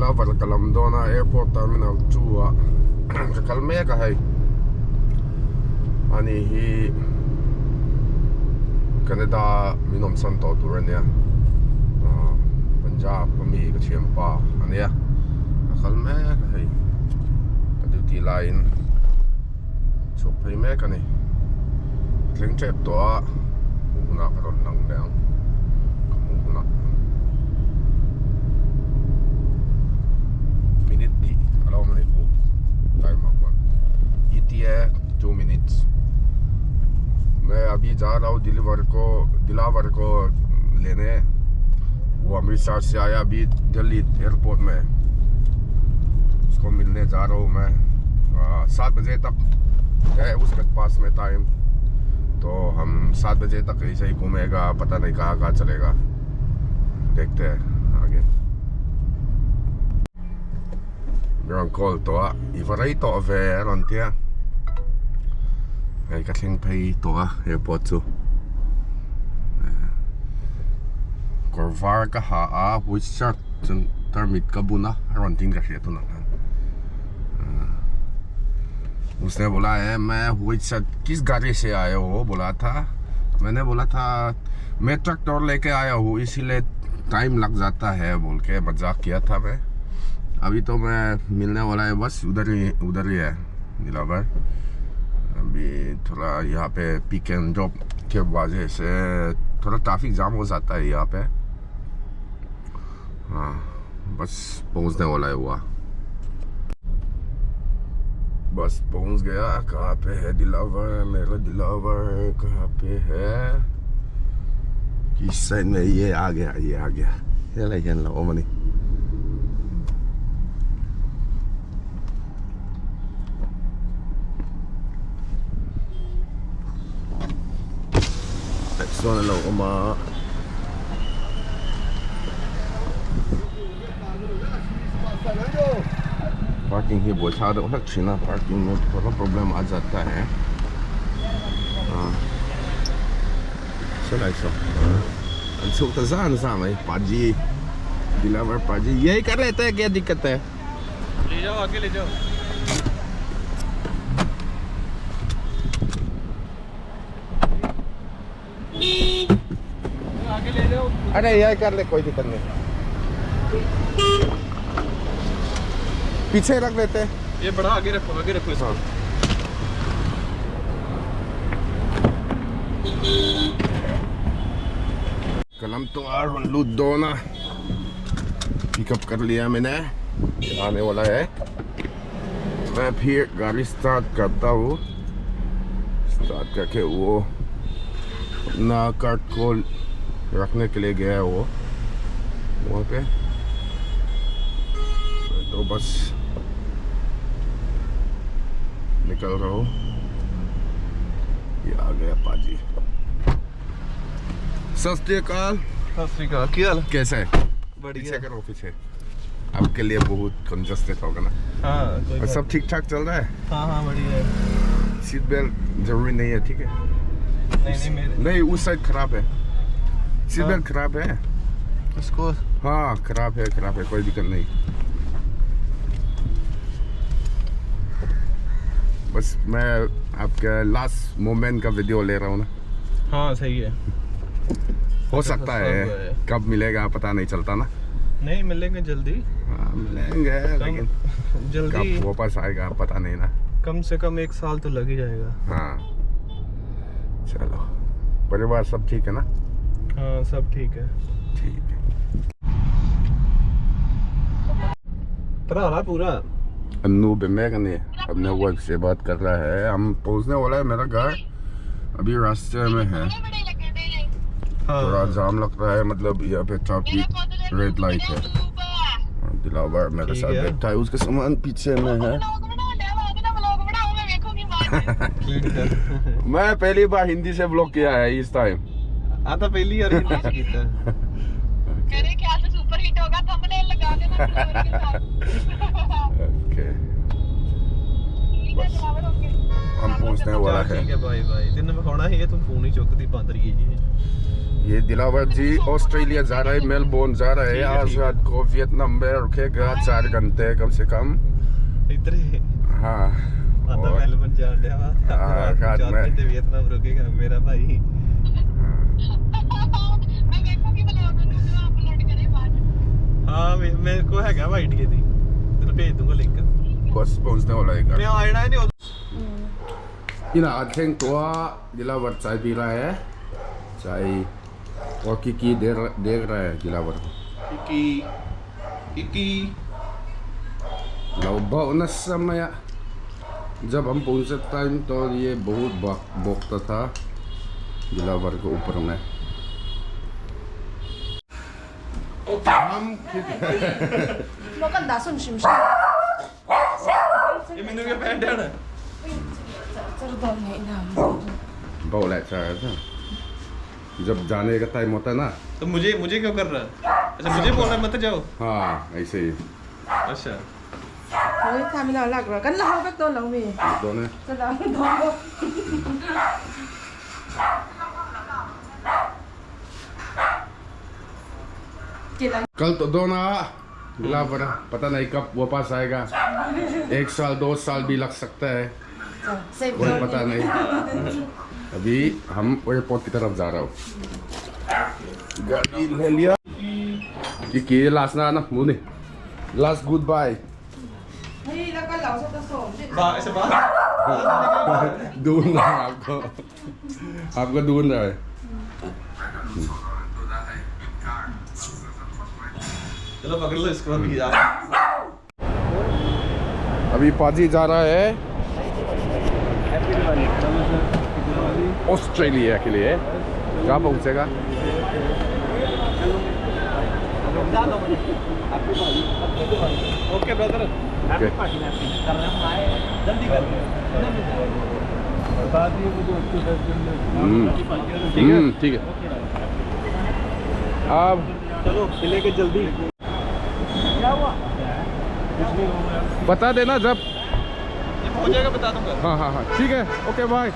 Dilaver Kalamdona Airport Terminal 2 kakalmeka hay ani hi Canada minom santo turania Punjab pami ka chiampa ania kakalmeka hay duty line so pay meka ni tling trip to una karon lang lang kamuna minute di alaw mo po time आपका इतनी है 2 minutes मैं अभी जा रहा हूँ दिलावर को लेने वो अमृतसर से आया अभी दिल्ली एयरपोर्ट में उसको मिलने जा रहा हूँ मैं 7 बजे तक है उसके पास में टाइम तो हम 7 बजे तक ऐसे ही घूमेगा पता नहीं कहाँ कहाँ चलेगा देखते हैं आगे Rong call to ivaray to ave rontia ay katling pay to airport to Korvar ka ha which shot termit kabuna ronting ka to na उसने बोला है मैं which shot किस गाड़ी से आया हो बोला था मैंने बोला था मैं ट्रैक्टर लेके आया हूँ इसीलिए टाइम लग जाता है बोल के मजाक किया था मैं अभी तो मैं मिलने वाला है बस उधर ही है दिलावर अभी थोड़ा यहाँ पे पिक एंड ड्रॉप के वजह से थोड़ा ट्रैफिक जाम हो जाता है यहाँ पे हाँ बस पहुँचने वाला है हुआ बस पहुँच गया कहाँ पे है दिलावर मेरा दिलावर कहाँ पे है किस साइड में ये आ गया ये लेकिन low money So na lang parking ही बहुत ज़्यादा अच्छी ना पार्किंग में थोड़ा प्रॉब्लम आ जाता है चला ऐसा अच्छा तो जान है पाजी दिलावर पाजी यही कर लेते हैं क्या दिक्कत है ले जाओ आगे ले जाओ अरे यही कर ले कोई दिक्कत नहीं पीछे रख लेते हैं ये बड़ा आगे रखो इसको हाँ। कलम तो लुधोना पिकअप कर लिया मैंने आने वाला है मैं फिर गाड़ी स्टार्ट करता हूँ स्टार्ट करके वो अपना कार्ट को रखने के लिए गया है वो वहाँ पे तो बस निकल रहा हूँ ये आ गया पाजी सत श्री अकाल क्या हाल कैसा है बढ़िया करो पीछे आपके लिए बहुत कंजस्टेड होगा ना हाँ और सब ठीक ठाक चल रहा है हाँ बढ़िया है सीट बेल्ट जरूरी नहीं है ठीक है नहीं उस साइड खराब है सीट बेल्ट खराब है इसको हाँ खराब है कोई दिक्कत नहीं बस मैं आपका लास्ट मोमेंट का वीडियो ले रहा हूँ ना हाँ सही है हो सकता है कब मिलेगा पता नहीं चलता ना नहीं मिलेंगे जल्दी हाँ मिलेंगे लेकिन जल्दी कब वापस आएगा पता नहीं ना कम से कम 1 साल तो लग ही जाएगा हाँ चलो परिवार सब ठीक है ना हाँ सब ठीक है पूरा अन्नू बेमेगने अपने वर्क से बात कर रहा है हम पहुंचने वाला है मेरा घर अभी रास्ते में है थोड़ा जाम लग रहा है मतलब यहाँ पे ट्रैफिक रेड लाइट है दिलावर मेरे साथ बैठा है उसके सामान पीछे में है मैं पहली बार हिंदी से ब्लॉग किया है इस टाइम आता पहली बार हिंदी से किया करे क्या तो सुपर हिट होगा थंबनेल लगा देना ओके हम पहुंचने वाला है ठीक है भाई तेन विखाना है तुम फोन ही चुकदी बंद रही है जी ये दिलावर जी ऑस्ट्रेलिया जा रहा है, मेलबोर्न जा रहा है। आज रात को वियतनाम में रुकेगा 4 घंटे कम से कम। इतने हाँ आता मेलबोर्न जा रहा है, रात 4 में घंटे वियतनाम रुकेगा मेरा भाई। हाँ मेरे को है वाइट के थी, तेरे भेज दूंगा लिंक। बस पहुंचने वाला है। मैं आना नहीं इन आधें तो दिलावर चाय पी रहा है, चाय और किकी देख रहा है दिलावर को। इकी लगभग न समय जब हम पहुंचे टाइम तो ये बहुत बोकता था दिलावर के ऊपर में। maganda sun simsim. ये मेनू के पैंट है ना। Sardol nga inam. बहुत अच्छा है था जब जाने का टाइम होता है ना। तो मुझे क्यों कर रहा है? अच्छा मुझे बोल रहा है मत जाओ। हाँ ऐसे ही अच्छा Ôi, tham mình nào lạc rồi, cắn lao các tôn lòng mì. दोनों Cho đó đó. Chị là कल तो दोनों दिलावर पता नहीं कब वापस आएगा। 1 साल 2 साल भी लग सकता है, xem कोई पता नहीं। अभी हम एयरपोर्ट की तरफ जा रहा हूँ। गाड़ी ले लिया कि लास्ट ना मुने last good bye. Hey, là con lão sao ta sổ chứ? ऐसे बात ढूंढ रहा है आपको ढूंढ रहा है। चलो पकड़ लो इसको अभी यार। अभी पाजी जा रहा है ऑस्ट्रेलिया के लिए। कहाँ पहुँचेगा? ओके ब्रदर ओके जल्दी कर बता दिए मुझे ठीक है। अब चलो मिले के जल्दी। क्या हुआ? बता देना जब ये हो जाएगा बता दूंगा। हाँ ठीक है। Okay bye.